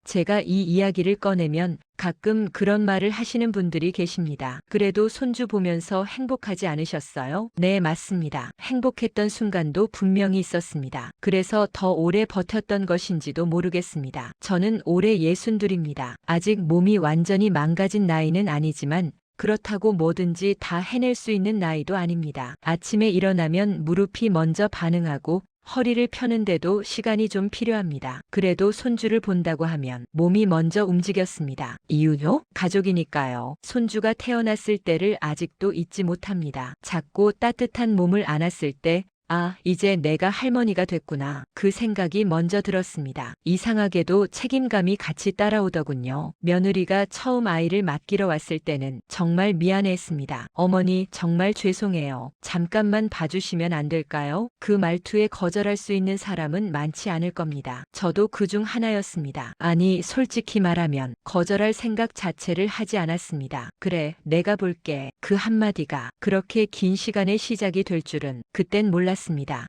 제가 이 이야기를 꺼내면 가끔 그런 말을 하시는 분들이 계십니다. 그래도 손주 보면서 행복하지 않으셨어요? 네, 맞습니다. 행복했던 순간도 분명히 있었습니다. 그래서 더 오래 버텼던 것인지도 모르겠습니다. 저는 올해 62입니다. 아직 몸이 완전히 망가진 나이는 아니지만 그렇다고 뭐든지 다 해낼 수 있는 나이도 아닙니다. 아침에 일어나면 무릎이 먼저 반응하고 허리를 펴는데도 시간이 좀 필요합니다. 그래도 손주를 본다고 하면 몸이 먼저 움직였습니다. 이유요? 가족이니까요. 손주가 태어났을 때를 아직도 잊지 못합니다. 작고 따뜻한 몸을 안았을 때 아, 이제 내가 할머니가 됐구나. 그 생각이 먼저 들었습니다. 이상하게도 책임감이 같이 따라오더군요. 며느리가 처음 아이를 맡기러 왔을 때는 정말 미안했습니다. 어머니, 정말 죄송해요. 잠깐만 봐주시면 안 될까요? 그 말투에 거절할 수 있는 사람은 많지 않을 겁니다. 저도 그중 하나였습니다. 아니, 솔직히 말하면 거절할 생각 자체를 하지 않았습니다. 그래, 내가 볼게. 그 한마디가 그렇게 긴 시간의 시작이 될 줄은 그땐 몰랐습니다.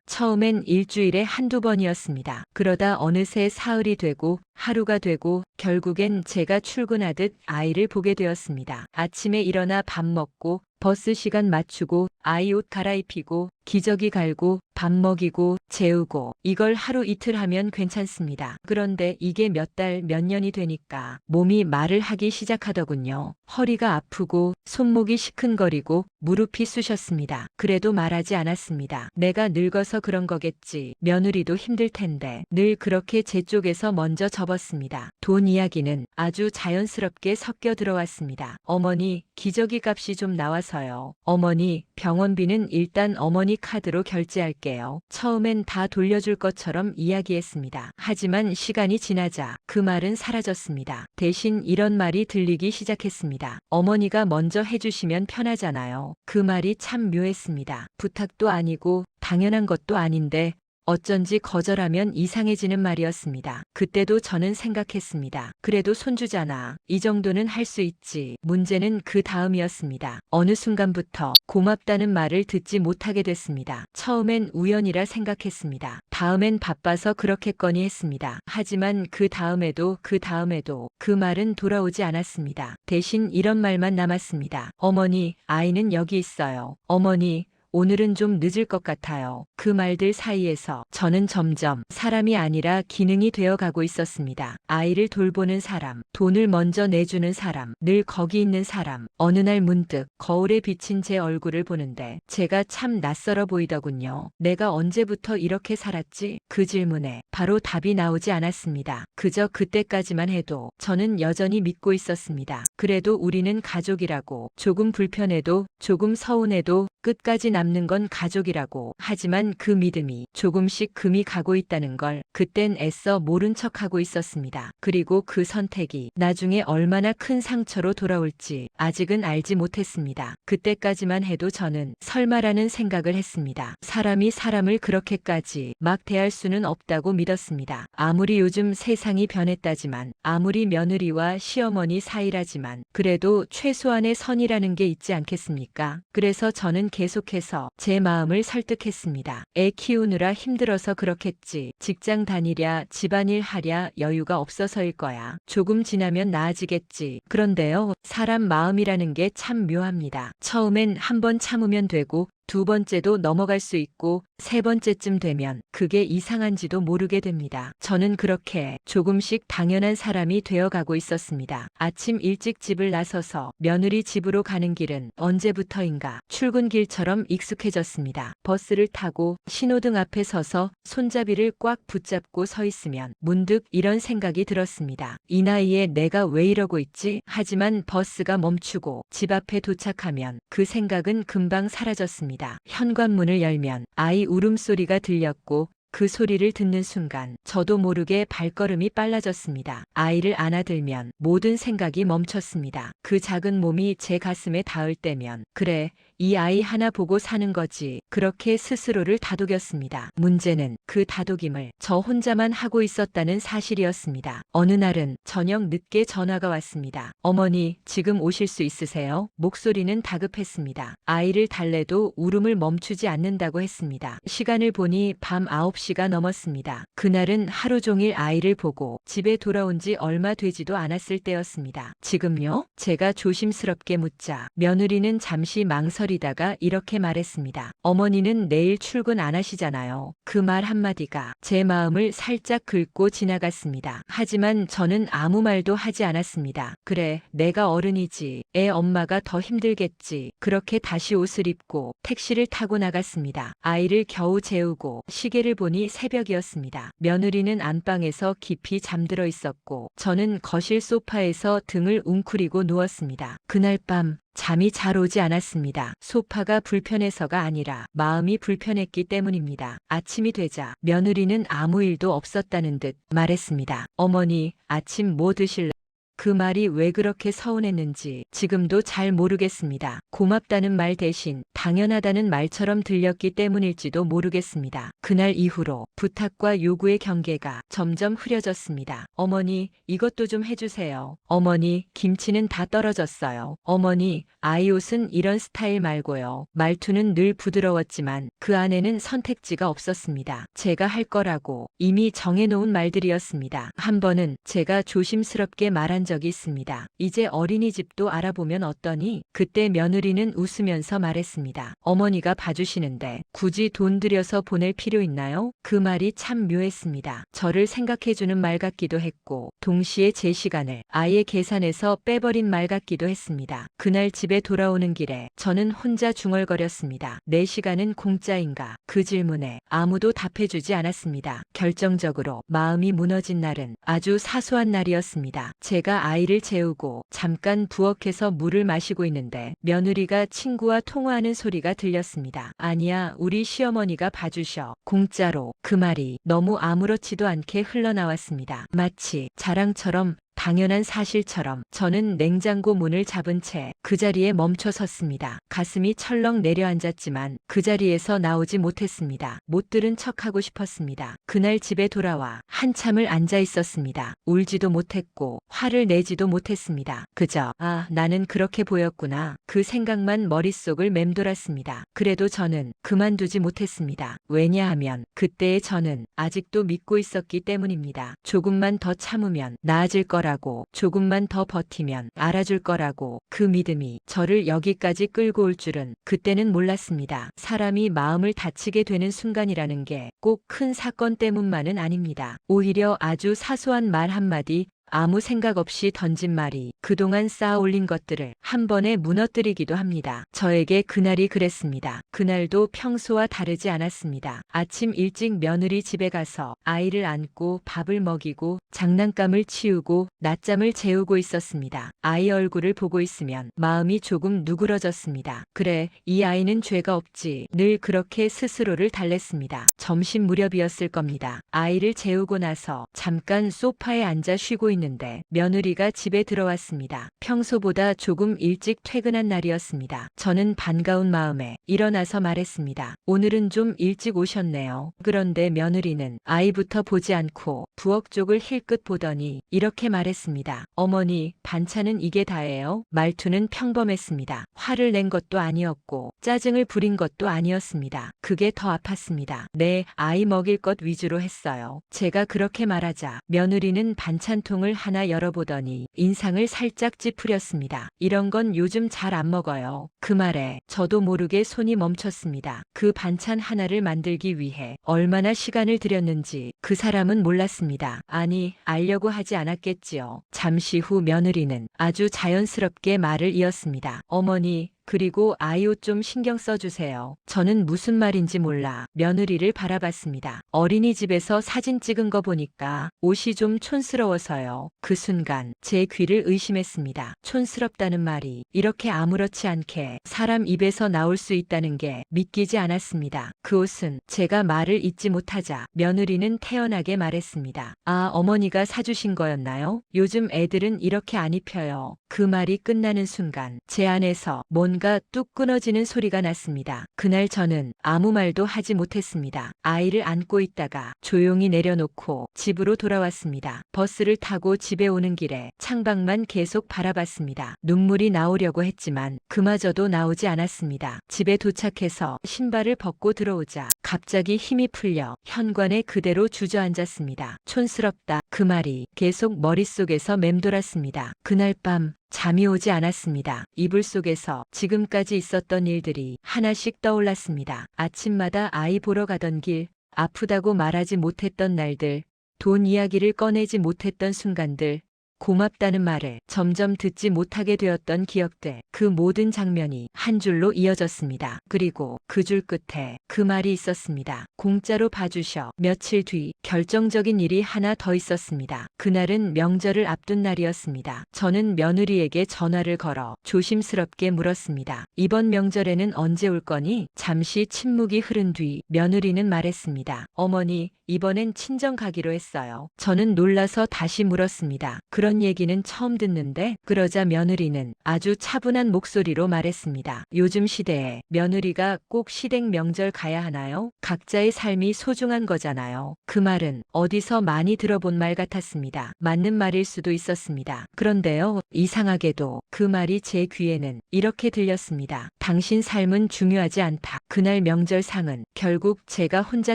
처음엔 일주일에 한두 번이었습니다. 그러다 어느새 사흘이 되고 하루가 되고 결국엔 제가 출근하듯 아이를 보게 되었습니다. 아침에 일어나 밥 먹고 버스 시간 맞추고 아이 옷 갈아입히고 기저귀 갈고 밥 먹이고 재우고 이걸 하루 이틀 하면 괜찮습니다. 그런데 이게 몇 달, 몇 년이 되니까 몸이 말을 하기 시작하더군요. 허리가 아프고 손목이 시큰거리고 무릎이 쑤셨습니다. 그래도 말하지 않았습니다. 내가 늙어서 그런 거겠지. 며느리도 힘들 텐데. 늘 그렇게 제 쪽에서 먼저 접었습니다. 돈 이야기는 아주 자연스럽게 섞여 들어왔습니다. 어머니, 기저귀 값이 좀 나와서요. 어머니, 병원비는 일단 어머니 카드로 결제할게요. 처음엔 다 돌려줄 것처럼 이야기했습니다. 하지만 시간이 지나자 그 말은 사라졌습니다. 대신 이런 말이 들리기 시작했습니다. 어머니가 먼저 해주시면 편하잖아요. 그 말이 참 묘했습니다. 부탁도 아니고 당연한 것도 아닌데 어쩐지 거절하면 이상해지는 말이었습니다. 그때도 저는 생각했습니다. 그래도 손주잖아. 이 정도는 할 수 있지. 문제는 그 다음이었습니다. 어느 순간부터 고맙다는 말을 듣지 못하게 됐습니다. 처음엔 우연이라 생각했습니다. 다음엔 바빠서 그렇겠거니 했습니다. 하지만 그 다음에도 그 말은 돌아오지 않았습니다. 대신 이런 말만 남았습니다. 어머니, 아이는 여기 있어요. 어머니, 오늘은 좀 늦을 것 같아요. 그 말들 사이에서 저는 점점 사람이 아니라 기능이 되어가고 있었습니다. 아이를 돌보는 사람, 돈을 먼저 내주는 사람, 늘 거기 있는 사람. 어느 날 문득 거울에 비친 제 얼굴을 보는데 제가 참 낯설어 보이더군요. 내가 언제부터 이렇게 살았지? 그 질문에 바로 답이 나오지 않았습니다. 그저 그때까지만 해도 저는 여전히 믿고 있었습니다. 그래도 우리는 가족이라고. 조금 불편해도 조금 서운해도 끝까지 남는 건 가족이라고. 하지만 그 믿음이 조금씩 금이 가고 있다는 걸 그땐 애써 모른 척하고 있었습니다. 그리고 그 선택이 나중에 얼마나 큰 상처로 돌아올지 아직은 알지 못했습니다. 그때까지만 해도 저는 설마라는 생각을 했습니다. 사람이 사람을 그렇게까지 막 대할 수는 없다고 믿었습니다. 아무리 요즘 세상이 변했다지만, 아무리 며느리와 시어머니 사이라지만 그래도 최소한의 선이라는 게 있지 않겠습니까? 그래서 저는 계속해서 제 마음을 설득했습니다. 애 키우느라 힘들어서 그렇겠지. 직장 다니랴, 집안일 하랴 여유가 없어서일 거야. 조금 지나면 나아지겠지. 그런데요, 사람 마음이라는 게 참 묘합니다. 처음엔 한 번 참으면 되고 두 번째도 넘어갈 수 있고 세 번째쯤 되면 그게 이상한지도 모르게 됩니다. 저는 그렇게 조금씩 당연한 사람이 되어가고 있었습니다. 아침 일찍 집을 나서서 며느리 집으로 가는 길은 언제부터인가 출근길처럼 익숙해졌습니다. 버스를 타고 신호등 앞에 서서 손잡이를 꽉 붙잡고 서 있으면 문득 이런 생각이 들었습니다. 이 나이에 내가 왜 이러고 있지? 하지만 버스가 멈추고 집 앞에 도착하면 그 생각은 금방 사라졌습니다. 현관문을 열면 아이 울음소리가 들렸고 그 소리를 듣는 순간 저도 모르게 발걸음이 빨라졌습니다. 아이를 안아들면 모든 생각이 멈췄습니다. 그 작은 몸이 제 가슴에 닿을 때면 그래, 이 아이 하나 보고 사는 거지. 그렇게 스스로를 다독였습니다. 문제는 그 다독임을 저 혼자만 하고 있었다는 사실이었습니다. 어느 날은 저녁 늦게 전화가 왔습니다. 어머니, 지금 오실 수 있으세요? 목소리는 다급했습니다. 아이를 달래도 울음을 멈추지 않는다고 했습니다. 시간을 보니 밤 9시가 넘었습니다. 그날은 하루 종일 아이를 보고 집에 돌아온 지 얼마 되지도 않았을 때였습니다. 지금요? 제가 조심스럽게 묻자 며느리는 잠시 망설이다가 이렇게 말했습니다. 어머니는 내일 출근 안 하시잖아요. 그 말 한마디가 제 마음을 살짝 긁고 지나갔습니다. 하지만 저는 아무 말도 하지 않았습니다. 그래, 내가 어른이지. 애 엄마가 더 힘들겠지. 그렇게 다시 옷을 입고 택시를 타고 나갔습니다. 아이를 겨우 재우고 시계를 보니 새벽이었습니다. 며느리는 안방에서 깊이 잠들어 있었고 저는 거실 소파에서 등을 웅크리고 누웠습니다. 그날 밤 잠이 잘 오지 않았습니다. 소파가 불편해서가 아니라 마음이 불편했기 때문입니다. 아침이 되자 며느리는 아무 일도 없었다는 듯 말했습니다. 어머니, 아침 뭐 드실래요? 그 말이 왜 그렇게 서운했는지 지금도 잘 모르겠습니다. 고맙다는 말 대신 당연하다는 말처럼 들렸기 때문일지도 모르겠습니다. 그날 이후로 부탁과 요구의 경계가 점점 흐려졌습니다. 어머니, 이것도 좀 해주세요. 어머니, 김치는 다 떨어졌어요. 어머니, 아이 옷은 이런 스타일 말고요. 말투는 늘 부드러웠지만 그 안에는 선택지가 없었습니다. 제가 할 거라고 이미 정해놓은 말들이었습니다. 한 번은 제가 조심스럽게 말한 적이 있습니다. 이제 어린이집도 알아보면 어떠니? 그때 며느리는 웃으면서 말했습니다. 어머니가 봐주시는데 굳이 돈 들여서 보낼 필요 있나요? 그 말이 참 묘했습니다. 저를 생각해주는 말 같기도 했고 동시에 제 시간을 아예 계산해서 빼버린 말 같기도 했습니다. 그날 집에 돌아오는 길에 저는 혼자 중얼거렸습니다. 내 시간은 공짜인가? 그 질문에 아무도 답해주지 않았습니다. 결정적으로 마음이 무너진 날은 아주 사소한 날이었습니다. 제가 아이를 재우고 잠깐 부엌에서 물을 마시고 있는데 며느리가 친구와 통화하는 소리가 들렸습니다. 아니야, 우리 시어머니가 봐주셔. 공짜로. 그 말이 너무 아무렇지도 않게 흘러나왔습니다. 마치 자랑처럼 당연한 사실처럼 저는 냉장고 문을 잡은 채 그 자리에 멈춰 섰습니다. 가슴이 철렁 내려앉았지만 그 자리에서 나오지 못했습니다. 못 들은 척하고 싶었습니다. 그날 집에 돌아와 한참을 앉아 있었습니다. 울지도 못했고 화를 내지도 못했습니다. 그저 나는 그렇게 보였구나. 그 생각만 머릿속을 맴돌았습니다. 그래도 저는 그만두지 못했습니다. 왜냐하면 그때의 저는 아직도 믿고 있었기 때문입니다. 조금만 더 참으면 나아질 거라고, 조금만 더 버티면 알아줄 거라고. 그 믿음이 저를 여기까지 끌고 올 줄은 그때는 몰랐습니다. 사람이 마음을 다치게 되는 순간이라는 게 꼭 큰 사건 때문만은 아닙니다. 오히려 아주 사소한 말 한마디, 아무 생각 없이 던진 말이 그동안 쌓아 올린 것들을 한 번에 무너뜨리기도 합니다. 저에게 그날이 그랬습니다. 그날도 평소와 다르지 않았습니다. 아침 일찍 며느리 집에 가서 아이를 안고 밥을 먹이고 장난감을 치우고 낮잠을 재우고 있었습니다. 아이 얼굴을 보고 있으면 마음이 조금 누그러졌습니다. 그래, 이 아이는 죄가 없지. 늘 그렇게 스스로를 달랬습니다. 점심 무렵이었을 겁니다. 아이를 재우고 나서 잠깐 소파에 앉아 쉬고 있는데 며느리가 집에 들어왔습니다. 평소보다 조금 일찍 퇴근한 날이었습니다. 저는 반가운 마음에 일어나서 말했습니다. 오늘은 좀 일찍 오셨네요. 그런데 며느리는 아이부터 보지 않고 부엌 쪽을 힐끗 보더니 이렇게 말했습니다. 어머니, 반찬은 이게 다예요? 말투는 평범했습니다. 화를 낸 것도 아니었고 짜증을 부린 것도 아니었습니다. 그게 더 아팠습니다. 네, 아이 먹일 것 위주로 했어요. 제가 그렇게 말하자 며느리는 반찬통을 하나 열어보더니 인상을 살짝 찌푸렸습니다. 이런 건 요즘 잘 안 먹어요. 그 말에 저도 모르게 손이 멈췄습니다. 그 반찬 하나를 만들기 위해 얼마나 시간을 들였는지 그 사람은 몰랐습니다. 아니, 알려고 하지 않았겠지요. 잠시 후 며느리는 아주 자연스럽게 말을 이었습니다. 어머니, 그리고 아이 옷 좀 신경 써주세요. 저는 무슨 말인지 몰라 며느리를 바라봤습니다. 어린이집에서 사진 찍은 거 보니까 옷이 좀 촌스러워서요. 그 순간 제 귀를 의심했습니다. 촌스럽다는 말이 이렇게 아무렇지 않게 사람 입에서 나올 수 있다는 게 믿기지 않았습니다. 그 옷은 제가 말을 잇지 못하자 며느리는 태연하게 말했습니다. 아, 어머니가 사주신 거였나요? 요즘 애들은 이렇게 안 입혀요. 그 말이 끝나는 순간 제 안에서 뭔가 뭔가 뚝 끊어지는 소리가 났습니다. 그날 저는 아무 말도 하지 못했습니다. 아이를 안고 있다가 조용히 내려놓고 집으로 돌아왔습니다. 버스를 타고 집에 오는 길에 창밖만 계속 바라봤습니다. 눈물이 나오려고 했지만 그마저도 나오지 않았습니다. 집에 도착해서 신발을 벗고 들어오자 갑자기 힘이 풀려 현관에 그대로 주저앉았습니다. 촌스럽다. 그 말이 계속 머릿속에서 맴돌았습니다. 그날 밤 잠이 오지 않았습니다. 이불 속에서 지금까지 있었던 일들이 하나씩 떠올랐습니다. 아침마다 아이 보러 가던 길, 아프다고 말하지 못했던 날들, 돈 이야기를 꺼내지 못했던 순간들, 고맙다는 말을 점점 듣지 못하게 되었던 기억들, 그 모든 장면이 한 줄로 이어졌습니다. 그리고 그 줄 끝에 그 말이 있었습니다. 공짜로 봐주셔. 며칠 뒤 결정적인 일이 하나 더 있었습니다. 그날은 명절을 앞둔 날이었습니다. 저는 며느리에게 전화를 걸어 조심스럽게 물었습니다. 이번 명절에는 언제 올 거니? 잠시 침묵이 흐른 뒤 며느리는 말했습니다. 어머니, 이번엔 친정 가기로 했어요. 저는 놀라서 다시 물었습니다. 그런 얘기는 처음 듣는데? 그러자 며느리는 아주 차분한 목소리로 말했습니다. 요즘 시대에 며느리가 꼭 시댁 명절 가야 하나요? 각자의 삶이 소중한 거잖아요. 그 말은 어디서 많이 들어본 말 같았습니다. 맞는 말일 수도 있었습니다. 그런데요, 이상하게도 그 말이 제 귀에는 이렇게 들렸습니다. 당신 삶은 중요하지 않다. 그날 명절상은 결국 제가 혼자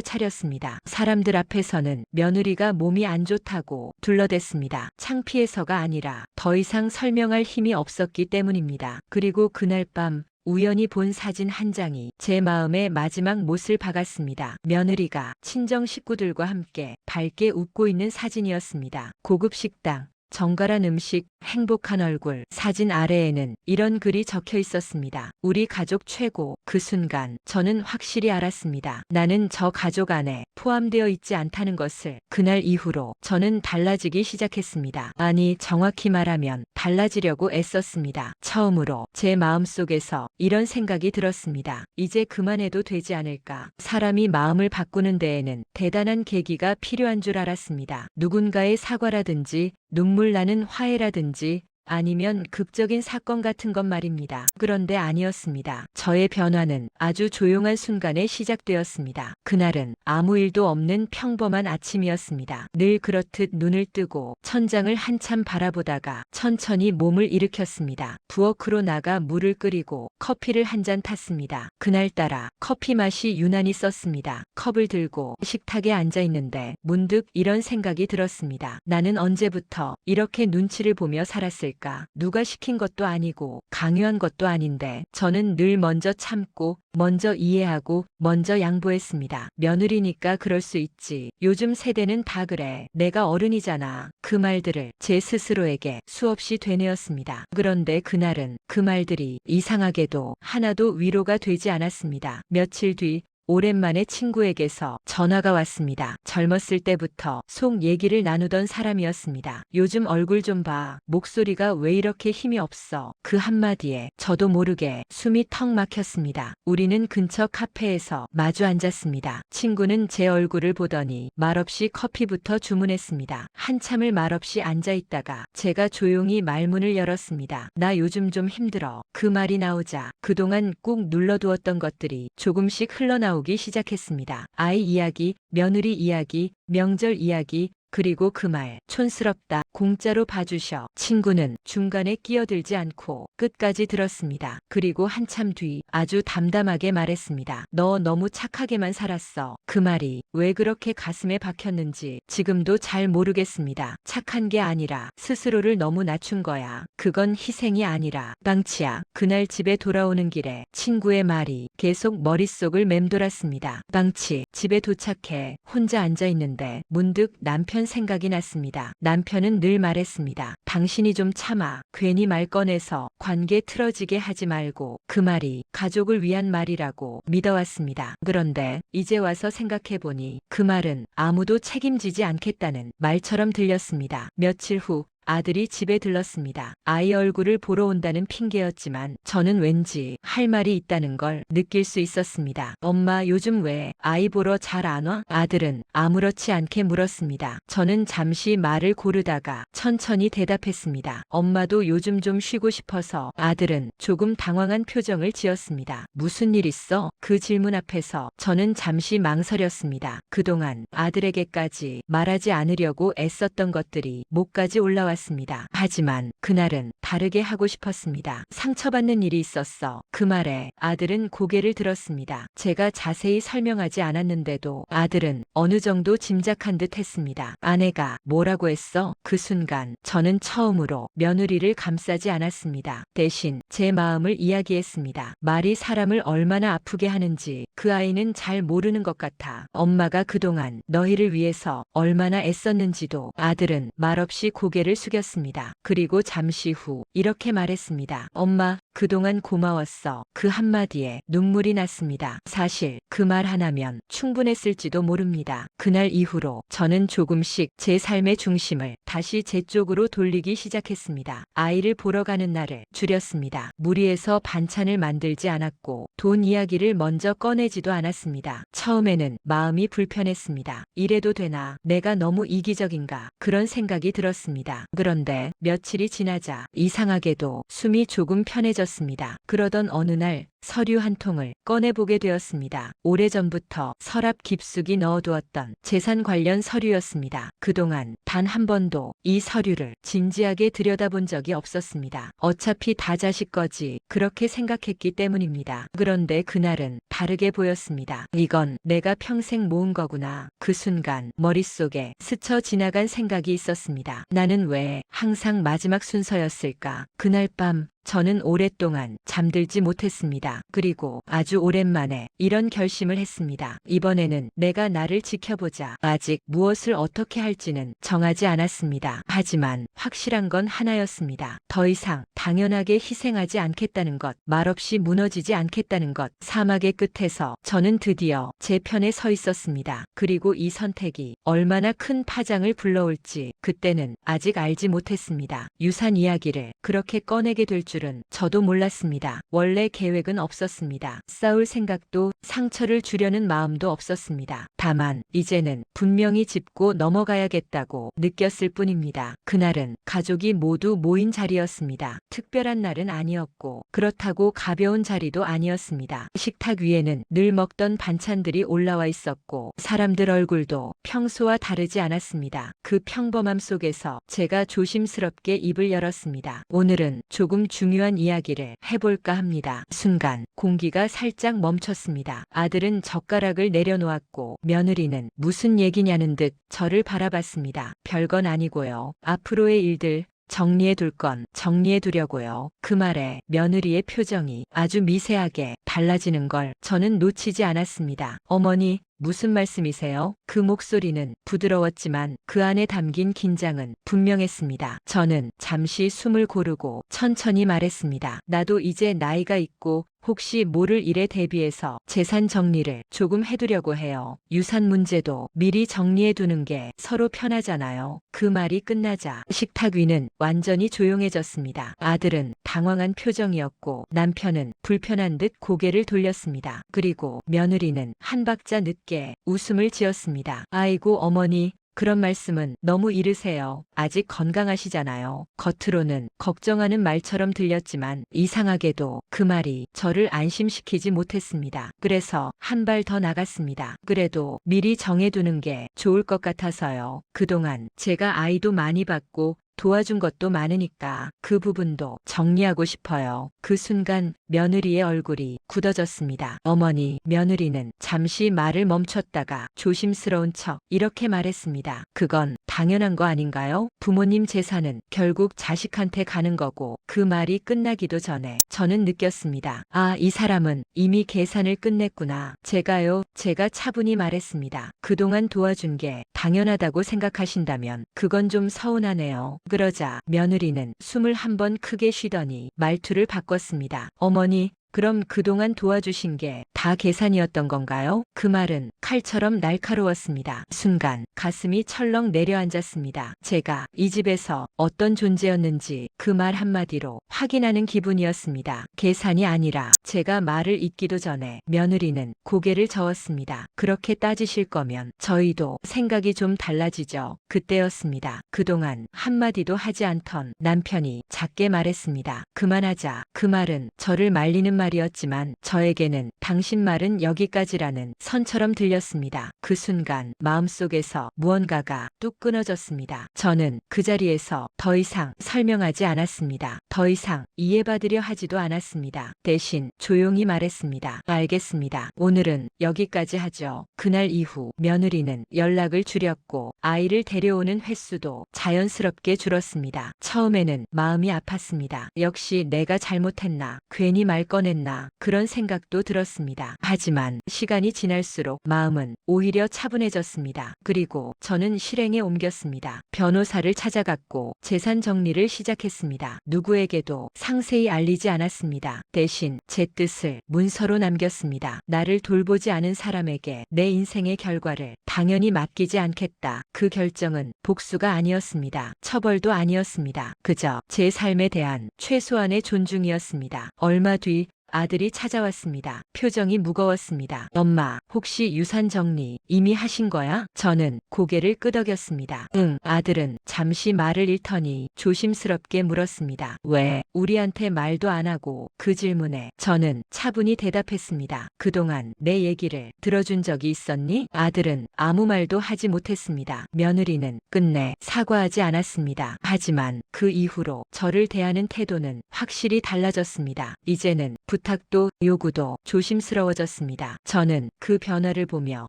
차렸습니다. 사람들 앞에서는 며느리가 몸이 안 좋다고 둘러댔습니다. 창피해서가 아니라 더 이상 설명할 힘이 없었기 때문입니다. 그리고 그날 밤 우연히 본 사진 한 장이 제 마음에 마지막 못을 박았습니다. 며느리가 친정 식구들과 함께 밝게 웃고 있는 사진이었습니다. 고급 식당, 정갈한 음식, 행복한 얼굴. 사진 아래에는 이런 글이 적혀 있었습니다. 우리 가족 최고. 그 순간 저는 확실히 알았습니다. 나는 저 가족 안에 포함되어 있지 않다는 것을. 그날 이후로 저는 달라지기 시작했습니다. 아니, 정확히 말하면 달라지려고 애썼습니다. 처음으로 제 마음속에서 이런 생각이 들었습니다. 이제 그만해도 되지 않을까. 사람이 마음을 바꾸는 데에는 대단한 계기가 필요한 줄 알았습니다. 누군가의 사과라든지 눈물 나는 화해라든지 아니면 극적인 사건 같은 것 말입니다. 그런데 아니었습니다. 저의 변화는 아주 조용한 순간에 시작되었습니다. 그날은 아무 일도 없는 평범한 아침이었습니다. 늘 그렇듯 눈을 뜨고 천장을 한참 바라보다가 천천히 몸을 일으켰습니다. 부엌으로 나가 물을 끓이고 커피를 한 잔 탔습니다. 그날따라 커피 맛이 유난히 썼습니다. 컵을 들고 식탁에 앉아 있는데 문득 이런 생각이 들었습니다. 나는 언제부터 이렇게 눈치를 보며 살았을까? 누가 시킨 것도 아니고 강요한 것도 아닌데 저는 늘 먼저 참고 먼저 이해하고 먼저 양보했습니다. 며느리니까 그럴 수 있지. 요즘 세대는 다 그래. 내가 어른이잖아. 그 말들을 제 스스로에게 수없이 되뇌었습니다. 그런데 그날은 그 말들이 이상하게도 하나도 위로가 되지 않았습니다. 며칠 뒤 오랜만에 친구에게서 전화가 왔습니다. 젊었을 때부터 속 얘기를 나누던 사람이었습니다. 요즘 얼굴 좀 봐. 목소리가 왜 이렇게 힘이 없어. 그 한마디에 저도 모르게 숨이 턱 막혔습니다. 우리는 근처 카페에서 마주 앉았습니다. 친구는 제 얼굴을 보더니 말없이 커피부터 주문했습니다. 한참을 말없이 앉아있다가 제가 조용히 말문을 열었습니다. 나 요즘 좀 힘들어. 그 말이 나오자 그동안 꾹 눌러두었던 것들이 조금씩 흘러나오기 시작했습니다. 아이 이야기, 며느리 이야기, 명절 이야기, 그리고 그 말, 촌스럽다, 공짜로 봐주셔. 친구는 중간에 끼어들지 않고 끝까지 들었습니다. 그리고 한참 뒤 아주 담담하게 말했습니다. 너 너무 착하게만 살았어. 그 말이 왜 그렇게 가슴에 박혔는지 지금도 잘 모르겠습니다. 착한 게 아니라 스스로를 너무 낮춘 거야. 그건 희생이 아니라 방치야. 그날 집에 돌아오는 길에 친구의 말이 계속 머릿속을 맴돌았습니다. 방치. 집에 도착해 혼자 앉아 있는데 문득 남편 생각이 났습니다. 남편은 늘 말했습니다. 당신이 좀 참아. 괜히 말 꺼내서 관계 틀어지게 하지 말고. 그 말이 가족을 위한 말이라고 믿어왔습니다. 그런데 이제 와서 생각해보니 그 말은 아무도 책임지지 않겠다는 말처럼 들렸습니다. 며칠 후 아들이 집에 들렀습니다. 아이 얼굴을 보러 온다는 핑계였지만 저는 왠지 할 말이 있다는 걸 느낄 수 있었습니다. 엄마 요즘 왜 아이 보러 잘 안 와? 아들은 아무렇지 않게 물었습니다. 저는 잠시 말을 고르다가 천천히 대답했습니다. 엄마도 요즘 좀 쉬고 싶어서. 아들은 조금 당황한 표정을 지었습니다. 무슨 일 있어? 그 질문 앞에서 저는 잠시 망설였습니다. 그동안 아들에게까지 말하지 않으려고 애썼던 것들이 목까지 올라왔습니다. 하지만 그날은 다르게 하고 싶었습니다. 상처받는 일이 있었어. 그 말에 아들은 고개를 들었습니다. 제가 자세히 설명하지 않았는데도 아들은 어느 정도 짐작한 듯 했습니다. 아내가 뭐라고 했어? 그 순간 저는 처음으로 며느리를 감싸지 않았습니다. 대신 제 마음을 이야기했습니다. 말이 사람을 얼마나 아프게 하는지 그 아이는 잘 모르는 것 같아. 엄마가 그동안 너희를 위해서 얼마나 애썼는지도. 아들은 말없이 고개를 숙였습니다. 그리고 잠시 후 이렇게 말했습니다. 엄마, 그동안 고마웠어. 그 한마디에 눈물이 났습니다. 사실 그 말 하나면 충분했을지도 모릅니다. 그날 이후로 저는 조금씩 제 삶의 중심을 다시 제 쪽으로 돌리기 시작했습니다. 아이를 보러 가는 날을 줄였습니다. 무리해서 반찬을 만들지 않았고 돈 이야기를 먼저 꺼내지도 않았습니다. 처음에는 마음이 불편했습니다. 이래도 되나? 내가 너무 이기적인가? 그런 생각이 들었습니다. 그런데 며칠이 지나자 이상하게도 숨이 조금 편해졌습니다. 그러던 어느 날 서류 한 통을 꺼내보게 되었습니다. 오래전부터 서랍 깊숙이 넣어두었던 재산 관련 서류였습니다. 그동안 단 한 번도 이 서류를 진지하게 들여다본 적이 없었습니다. 어차피 다 자식 거지 그렇게 생각했기 때문입니다. 그런데 그날은 다르게 보였습니다. 이건 내가 평생 모은 거구나. 그 순간 머릿속에 스쳐 지나간 생각이 있었습니다. 나는 왜 항상 마지막 순서였을까? 그날 밤 저는 오랫동안 잠들지 못했습니다. 그리고 아주 오랜만에 이런 결심을 했습니다. 이번에는 내가 나를 지켜보자. 아직 무엇을 어떻게 할지는 정하지 않았습니다. 하지만 확실한 건 하나였습니다. 더 이상 당연하게 희생하지 않겠다는 것, 말없이 무너지지 않겠다는 것. 사막의 끝에서 저는 드디어 제 편에 서 있었습니다. 그리고 이 선택이 얼마나 큰 파장을 불러올지 그때는 아직 알지 못했습니다. 유산 이야기를 그렇게 꺼내게 될 줄은 저도 몰랐습니다. 원래 계획은 없었습니다. 싸울 생각도 상처를 주려는 마음도 없었습니다. 다만 이제는 분명히 짚고 넘어가야겠다고 느꼈을 뿐입니다. 그날은 가족이 모두 모인 자리였습니다. 특별한 날은 아니었고 그렇다고 가벼운 자리도 아니었습니다. 식탁 위에는 늘 먹던 반찬들이 올라와 있었고 사람들 얼굴도 평소와 다르지 않았습니다. 그 평범함 속에서 제가 조심스럽게 입을 열었습니다. 오늘은 조금 중요한 이야기를 해볼까 합니다. 순간 공기가 살짝 멈췄습니다. 아들은 젓가락을 내려놓았고 며느리는 무슨 얘기냐는 듯 저를 바라봤습니다. 별건 아니고요. 앞으로의 일들 정리해둘 건 정리해두려고요. 그 말에 며느리의 표정이 아주 미세하게 달라지는 걸 저는 놓치지 않았습니다. 어머니, 무슨 말씀이세요? 그 목소리는 부드러웠지만 그 안에 담긴 긴장은 분명했습니다. 저는 잠시 숨을 고르고 천천히 말했습니다. 나도 이제 나이가 있고 혹시 모를 일에 대비해서 재산 정리를 조금 해두려고 해요. 유산 문제도 미리 정리해두는 게 서로 편하잖아요. 그 말이 끝나자 식탁 위는 완전히 조용해졌습니다. 아들은 당황한 표정이었고 남편은 불편한 듯 고개를 돌렸습니다. 그리고 며느리는 한 박자 늦게 웃음을 지었습니다. 아이고 어머니, 그런 말씀은 너무 이르세요. 아직 건강하시잖아요. 겉으로는 걱정하는 말처럼 들렸지만 이상하게도 그 말이 저를 안심시키지 못했습니다. 그래서 한 발 더 나갔습니다. 그래도 미리 정해두는 게 좋을 것 같아서요. 그동안 제가 아이도 많이 받고 도와준 것도 많으니까 그 부분도 정리하고 싶어요. 그 순간 며느리의 얼굴이 굳어졌습니다. 어머니, 며느리는 잠시 말을 멈췄다가 조심스러운 척 이렇게 말했습니다. 그건 당연한 거 아닌가요? 부모님 재산은 결국 자식한테 가는 거고. 그 말이 끝나기도 전에 저는 느꼈습니다. 아, 이 사람은 이미 계산을 끝냈구나. 제가 차분히 말했습니다. 그동안 도와준 게 당연하다고 생각하신다면 그건 좀 서운하네요. 그러자 며느리는 숨을 한 번 크게 쉬더니 말투를 바꿨습니다. 어머니, 그럼 그동안 도와주신 게 다 계산이었던 건가요? 그 말은 칼처럼 날카로웠습니다. 순간 가슴이 철렁 내려앉았습니다. 제가 이 집에서 어떤 존재였는지 그 말 한마디로 확인하는 기분이었습니다. 계산이 아니라 제가 말을 잇기도 전에 며느리는 고개를 저었습니다. 그렇게 따지실 거면 저희도 생각이 좀 달라지죠. 그때였습니다. 그동안 한마디도 하지 않던 남편이 작게 말했습니다. 그만하자. 그 말은 저를 말리는 말이었지만 저에게는 당신 말은 여기까지라는 선처럼 들렸습니다. 그 순간 마음속에서 무언가가 뚝 끊어졌습니다. 저는 그 자리에서 더 이상 설명하지 않았습니다. 더 이상 이해받으려 하지도 않았습니다. 대신 조용히 말했습니다. 알겠습니다. 오늘은 여기까지 하죠. 그날 이후 며느리는 연락을 줄였고 아이를 데려오는 횟수도 자연스럽게 줄었습니다. 처음에는 마음이 아팠습니다. 역시 내가 잘못했나, 괜히 말 꺼냈나 그런 생각도 들었습니다. 하지만 시간이 지날수록 마음은 오히려 차분해졌습니다. 그리고 저는 실행에 옮겼습니다. 변호사를 찾아갔고 재산 정리를 시작했습니다. 누구에게도 상세히 알리지 않았습니다. 대신 제 뜻을 문서로 남겼습니다. 나를 돌보지 않은 사람에게 내 인생의 결과를 당연히 맡기지 않겠다. 그 결정은 복수가 아니었습니다. 처벌도 아니었습니다. 그저 제 삶에 대한 최소한의 존중이었습니다. 얼마 뒤 아들이 찾아왔습니다. 표정이 무거웠습니다. 엄마, 혹시 유산 정리 이미 하신 거야? 저는 고개를 끄덕였습니다. 응. 아들은 잠시 말을 잃더니 조심스럽게 물었습니다. 왜? 우리한테 말도 안 하고. 그 질문에 저는 차분히 대답했습니다. 그동안 내 얘기를 들어준 적이 있었니? 아들은 아무 말도 하지 못했습니다. 며느리는 끝내 사과하지 않았습니다. 하지만 그 이후로 저를 대하는 태도는 확실히 달라졌습니다. 이제는 부탁도 요구도 조심스러워졌습니다. 저는 그 변화를 보며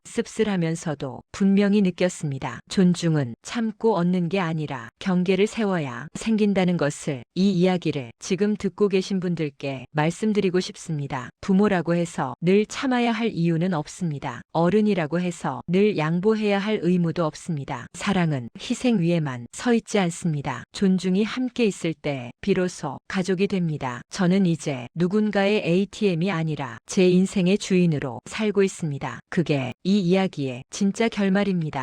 씁쓸하면서도 분명히 느꼈습니다. 존중은 참고 얻는 게 아니라 경계를 세워야 생긴다는 것을. 이 이야기를 지금 듣고 계신 분들께 말씀드리고 싶습니다. 부모라고 해서 늘 참아야 할 이유는 없습니다. 어른이라고 해서 늘 양보해야 할 의무도 없습니다. 사랑은 희생 위에만 서 있지 않습니다. 존중이 함께 있을 때 비로소 가족이 됩니다. 저는 이제 누군가의 ATM이 아니라 제 인생의 주인으로 살고 있습니다. 그게 이 이야기의 진짜 결말입니다.